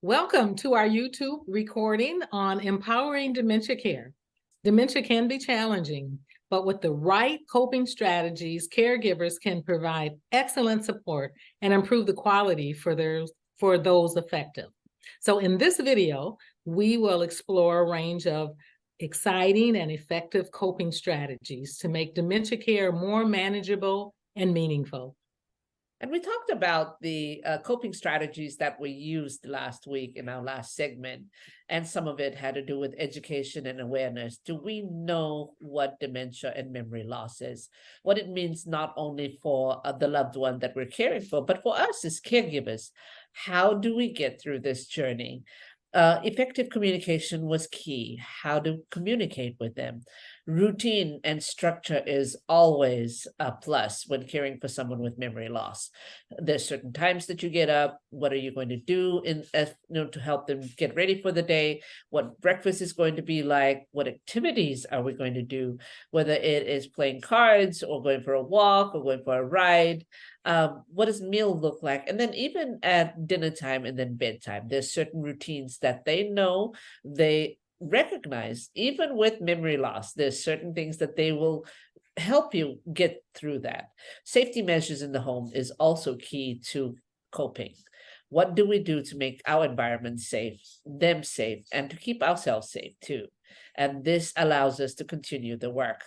Welcome to our YouTube recording on empowering dementia care. Dementia can be challenging, but with the right coping strategies, caregivers can provide excellent support and improve the quality for those affected. So in this video, we will explore a range of exciting and effective coping strategies to make dementia care more manageable and meaningful. And we talked about the coping strategies that we used last week in our last segment, and some of it had to do with education and awareness. Do we know what dementia and memory loss is? What it means not only for the loved one that we're caring for, but for us as caregivers. How do we get through this journey? Effective communication was key. How to communicate with them. Routine and structure is always a plus when caring for someone with memory loss. There's certain times that you get up. What are you going to do to help them get ready for the day? What breakfast is going to be like? What activities are we going to do? Whether it is playing cards or going for a walk or going for a ride. What does meal look like? And then even at dinner time and then bedtime, there's certain routines that they know, they recognize. Even with memory loss, there's certain things that they will help you get through that. Safety measures in the home is also key to coping. What do we do to make our environment safe, them safe, and to keep ourselves safe too? And this allows us to continue the work.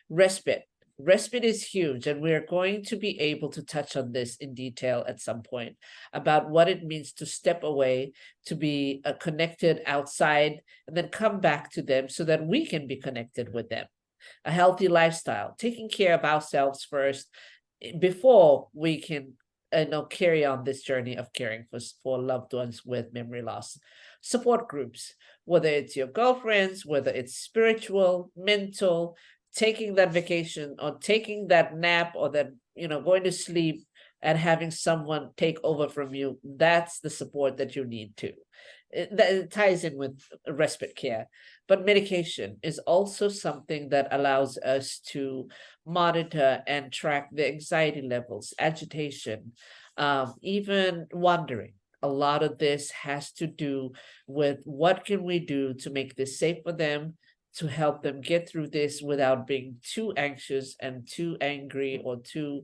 Respite. Respite is huge, and we're going to be able to touch on this in detail at some point about what it means to step away, to be connected outside, and then come back to them so that we can be connected with them. A healthy lifestyle, taking care of ourselves before we can carry on this journey of caring for loved ones with memory loss. Support groups, whether it's your girlfriends, whether it's spiritual, mental, taking that vacation or taking that nap or that, going to sleep and having someone take over from you, that's the support that you need too. It ties in with respite care. But medication is also something that allows us to monitor and track the anxiety levels, agitation, even wandering. A lot of this has to do with what can we do to make this safe for them, to help them get through this without being too anxious and too angry or too,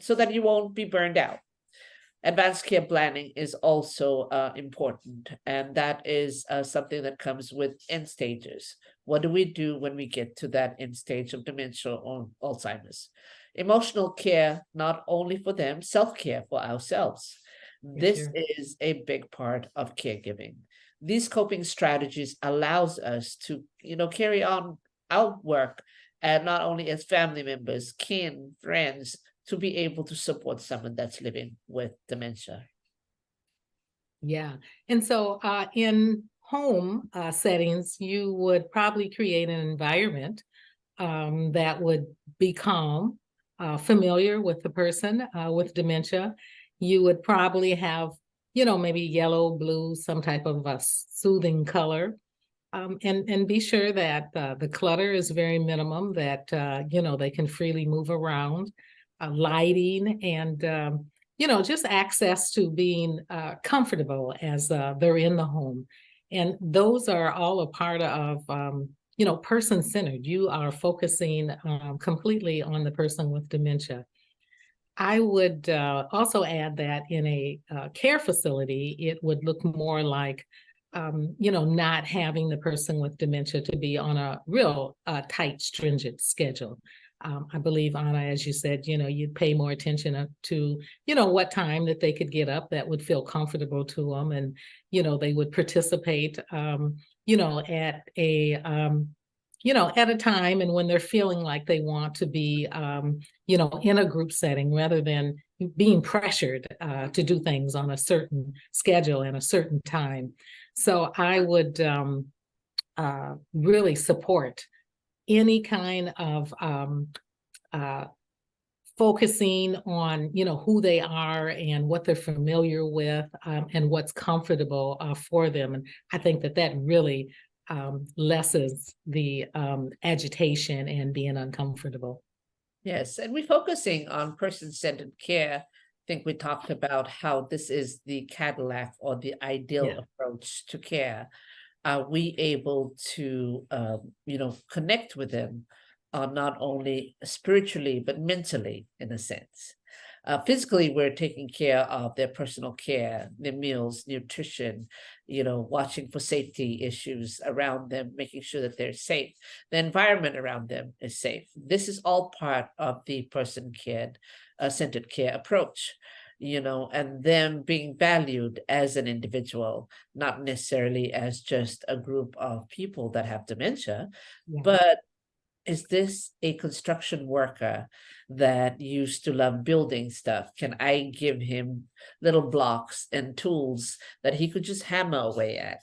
so that you won't be burned out. Advanced care planning is also important, and that is something that comes with end stages. What do we do when we get to that end stage of dementia or Alzheimer's? Emotional care, not only for them, self-care for ourselves. This is a big part of caregiving. These coping strategies allows us to, carry on our work, and not only as family members, kin, friends, to be able to support someone that's living with dementia. Yeah. And so in home settings, you would probably create an environment that would be calm, familiar with the person with dementia. You would probably have, maybe yellow, blue, some type of a soothing color. And be sure that the clutter is very minimum, that, they can freely move around. Lighting and, just access to being comfortable as they're in the home. And those are all a part of, person-centered. You are focusing completely on the person with dementia. I would also add that in a care facility, it would look more like, not having the person with dementia to be on a real tight, stringent schedule. I believe, Anna, as you said, you'd pay more attention to, what time that they could get up that would feel comfortable to them. And, they would participate, at a time and when they're feeling like they want to be, in a group setting rather than being pressured to do things on a certain schedule and a certain time. So I would really support any kind of focusing on, who they are and what they're familiar with and what's comfortable for them. And I think that really lessens the agitation and being uncomfortable. Yes, and we're focusing on person-centered care think we talked about how this is the Cadillac or the ideal approach to care. Are we able to, connect with them, not only spiritually, but mentally, in a sense? Physically, we're taking care of their personal care, their meals, nutrition, watching for safety issues around them, making sure that they're safe. The environment around them is safe. This is all part of the centered care approach, and them being valued as an individual, not necessarily as just a group of people that have dementia, but is this a construction worker that used to love building stuff? Can I give him little blocks and tools that he could just hammer away at,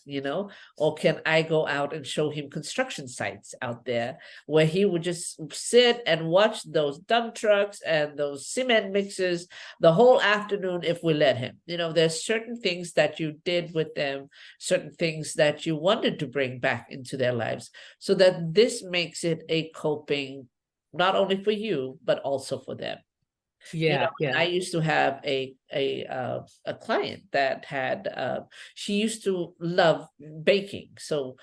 Or can I go out and show him construction sites out there where he would just sit and watch those dump trucks and those cement mixers the whole afternoon if we let him? There's certain things that you did with them, certain things that you wanted to bring back into their lives, so that this makes it a coping, not only for you, but also for them. I used to have a client that had, she used to love baking. So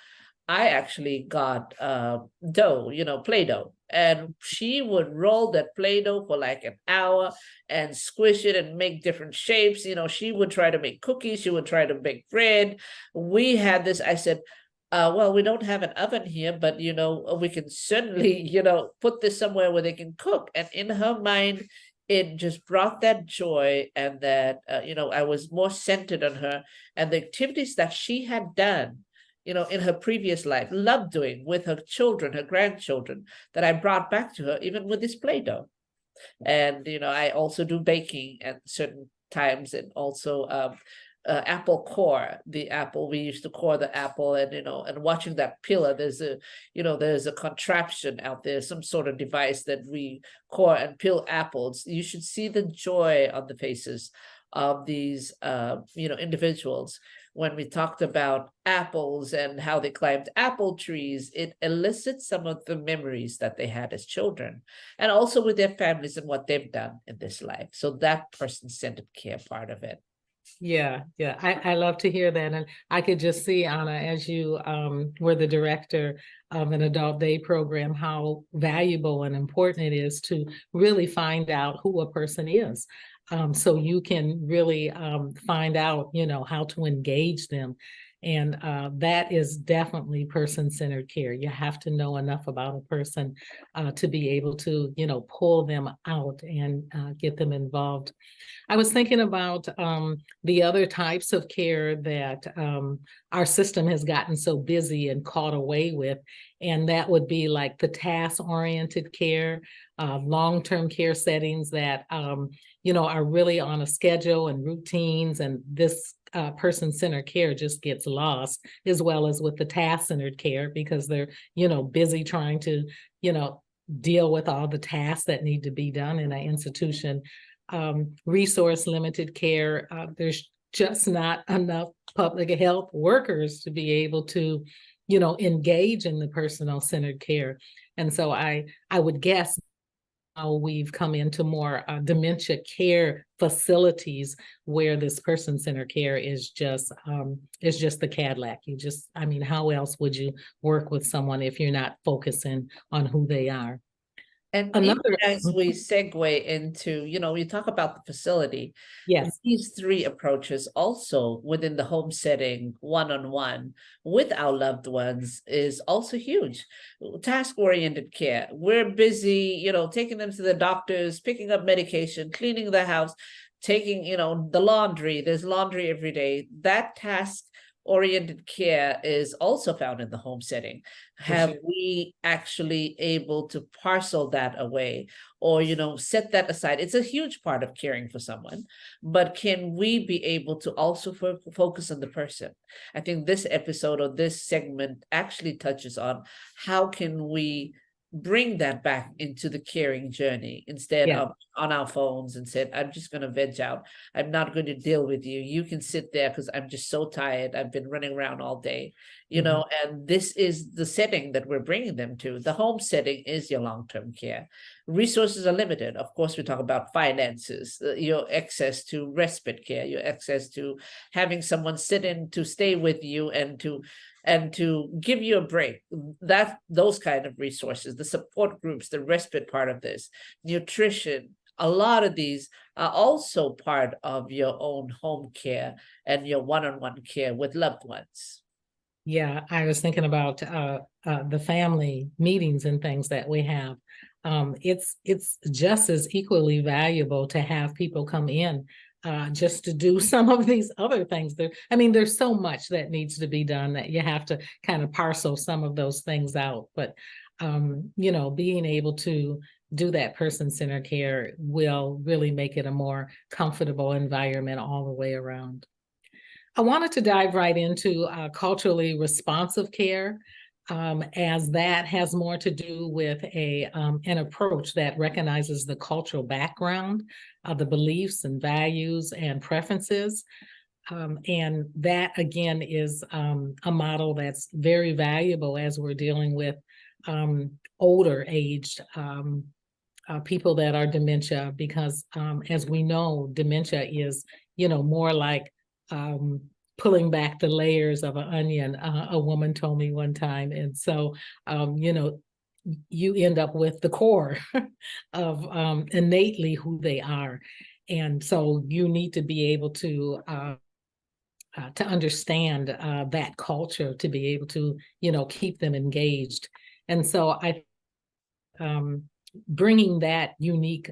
I actually got dough, Play-Doh, and she would roll that Play-Doh for like an hour and squish it and make different shapes. She would try to make cookies, she would try to bake bread. We had this, I said, well, we don't have an oven here, but, we can certainly, put this somewhere where they can cook. And in her mind, it just brought that joy, and that, I was more centered on her and the activities that she had done, in her previous life, loved doing with her children, her grandchildren, that I brought back to her, even with this Play-Doh. And, I also do baking at certain times, and also, apple core, the apple, we used to core the apple, and and watching that peeler, there's a contraption out there, some sort of device that we core and peel apples. You should see the joy on the faces of these individuals. When we talked about apples and how they climbed apple trees, it elicits some of the memories that they had as children, and also with their families and what they've done in this life. So that person-centered care part of it. I love to hear that. And I could just see, Anna, as you were the director of an adult day program, how valuable and important it is to really find out who a person is. So you can really find out, how to engage them. And that is definitely person-centered care. You have to know enough about a person to be able to, pull them out and get them involved. I was thinking about the other types of care that our system has gotten so busy and caught away with, and that would be like the task-oriented care, long-term care settings that, are really on a schedule and routines, and this person-centered care just gets lost, as well as with the task-centered care, because they're, busy trying to, deal with all the tasks that need to be done in an institution. Resource limited care, there's just not enough public health workers to be able to, engage in the personal centered care. And so I would guess how we've come into more dementia care facilities where this person-centered care is just the Cadillac. How else would you work with someone if you're not focusing on who they are? And even as we segue into, we talk about the facility. Yes. These three approaches also within the home setting, one-on-one with our loved ones, is also huge. Task-oriented care. We're busy, taking them to the doctors, picking up medication, cleaning the house, taking, the laundry. There's laundry every day. That task-oriented care is also found in the home setting. Have we actually able to parcel that away, or set that aside? It's a huge part of caring for someone, but can we be able to also focus on the person? I think this episode or this segment actually touches on how can we bring that back into the caring journey, instead of on our phones and said, I'm just going to veg out. I'm not going to deal with you. You can sit there because I'm just so tired. I've been running around all day, and this is the setting that we're bringing them to. The home setting is your long-term care. resources are limited. Of course, we talk about finances, your access to respite care, your access to having someone sit in to stay with you and to give you a break. That those kind of resources, the support groups, the respite part of this, nutrition, a lot of these are also part of your own home care and your one-on-one care with loved ones. Yeah, I was thinking about the family meetings and things that we have. It's just as equally valuable to have people come in just to do some of these other things. I mean, there's so much that needs to be done that you have to kind of parcel some of those things out. But being able to do that person-centered care will really make it a more comfortable environment all the way around. I wanted to dive right into culturally responsive care, as that has more to do with an approach that recognizes the cultural background, the beliefs and values and preferences. And that, again, is a model that's very valuable as we're dealing with older aged people that are dementia, because as we know, dementia is, more like pulling back the layers of an onion, a woman told me one time. And so, you end up with the core of innately who they are. And so you need to be able to understand that culture to be able to, keep them engaged. And so bringing that unique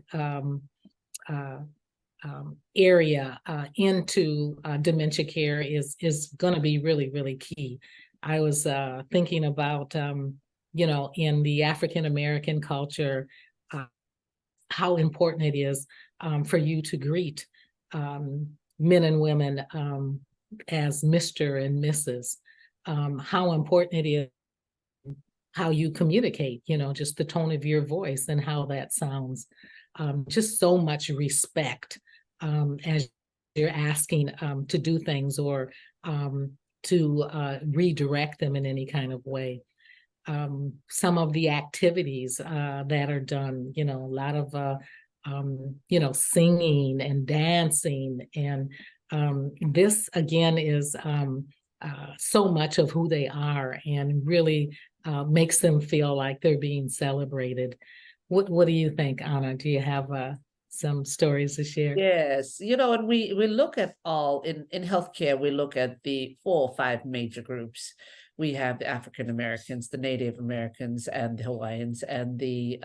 area into dementia care is going to be really, really key. I was thinking about, in the African American culture, how important it is for you to greet men and women as Mr. and Mrs. How important it is how you communicate, just the tone of your voice and how that sounds. Just so much respect as you're asking to do things or to redirect them in any kind of way. Some of the activities that are done, a lot of, singing and dancing. And this, again, is so much of who they are and really makes them feel like they're being celebrated. What do you think, Anna? Do you have some stories to share? Yes, and we look at all in healthcare, we look at the 4 or 5 major groups. We have the African Americans, the Native Americans, and the Hawaiians, and the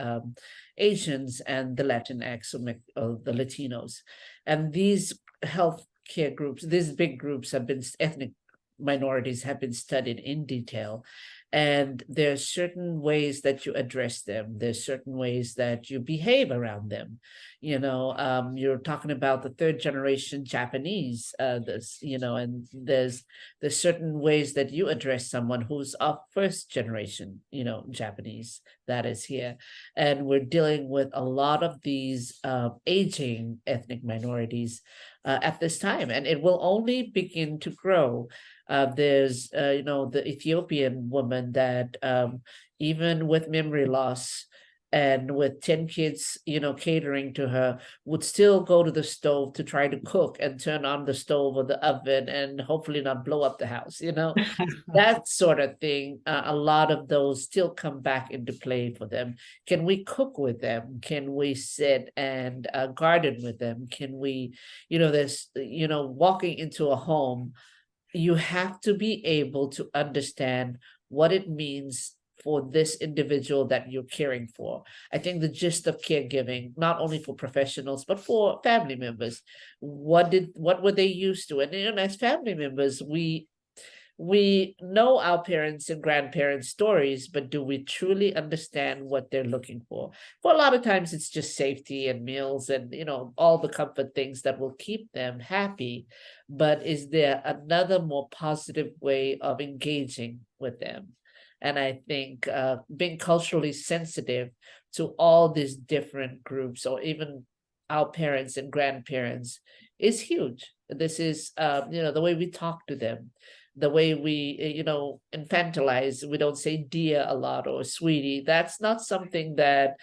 Asians, and the Latinx, or the Latinos. And these healthcare groups, these big groups ethnic minorities have been studied in detail. And there's certain ways that you address them. There's certain ways that you behave around them. You're talking about the 3rd generation Japanese, and there's certain ways that you address someone who's of 1st generation, Japanese that is here. And we're dealing with a lot of these aging ethnic minorities at this time, and it will only begin to grow. There's, the Ethiopian woman that even with memory loss and with 10 kids, catering to her, would still go to the stove to try to cook and turn on the stove or the oven and hopefully not blow up the house, that sort of thing. A lot of those still come back into play for them. Can we cook with them? Can we sit and garden with them? Can we, there's, walking into a home, you have to be able to understand what it means for this individual that you're caring for. I think the gist of caregiving, not only for professionals, but for family members, what were they used to? And as family members, we know our parents and grandparents' stories, but do we truly understand what they're looking for? For a lot of times, it's just safety and meals and, all the comfort things that will keep them happy. But is there another more positive way of engaging with them? And I think being culturally sensitive to all these different groups, or even our parents and grandparents, is huge. This is, the way we talk to them, the way we, infantilize. We don't say dear a lot or sweetie. That's not something that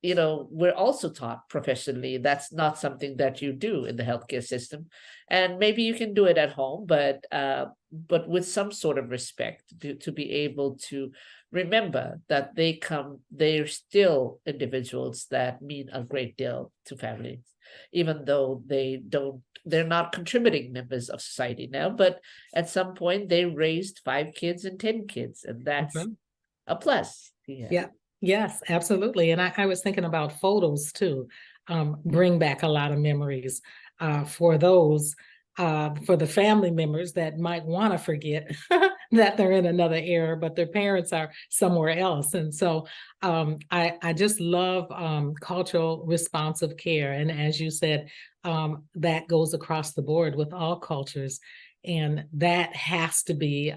we're also taught professionally. That's not something that you do in the healthcare system. And maybe you can do it at home, but with some sort of respect to be able to remember that they're still individuals that mean a great deal to families, even though they're not contributing members of society now, but at some point they raised 5 kids and 10 kids, and that's a plus. Yeah. Yes, absolutely. And I was thinking about photos too. Bring back a lot of memories for those, for the family members that might want to forget that they're in another era, but their parents are somewhere else. And so I just love cultural responsive care. And as you said, that goes across the board with all cultures. And that has to be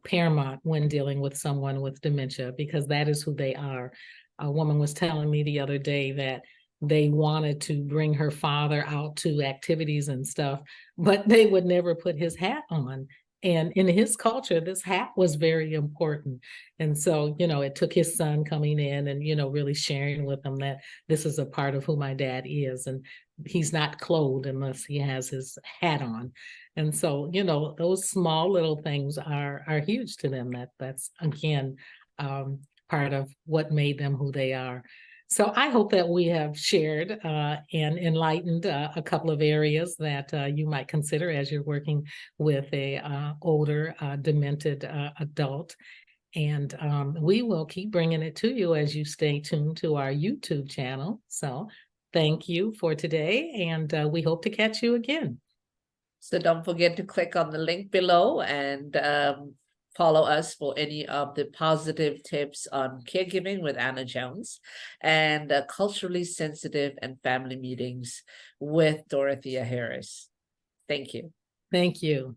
paramount when dealing with someone with dementia, because that is who they are. A woman was telling me the other day that they wanted to bring her father out to activities and stuff, but they would never put his hat on. And in his culture, this hat was very important. And so, it took his son coming in and, really sharing with them that this is a part of who my dad is. And he's not clothed unless he has his hat on. And so, those small little things are huge to them. That's again part of what made them who they are. So I hope that we have shared and enlightened a couple of areas that you might consider as you're working with a older demented adult. And we will keep bringing it to you as you stay tuned to our YouTube channel. So thank you for today, and we hope to catch you again. So don't forget to click on the link below and follow us for any of the positive tips on caregiving with Anna Jones and culturally sensitive and family meetings with Dorothea Harris. Thank you. Thank you.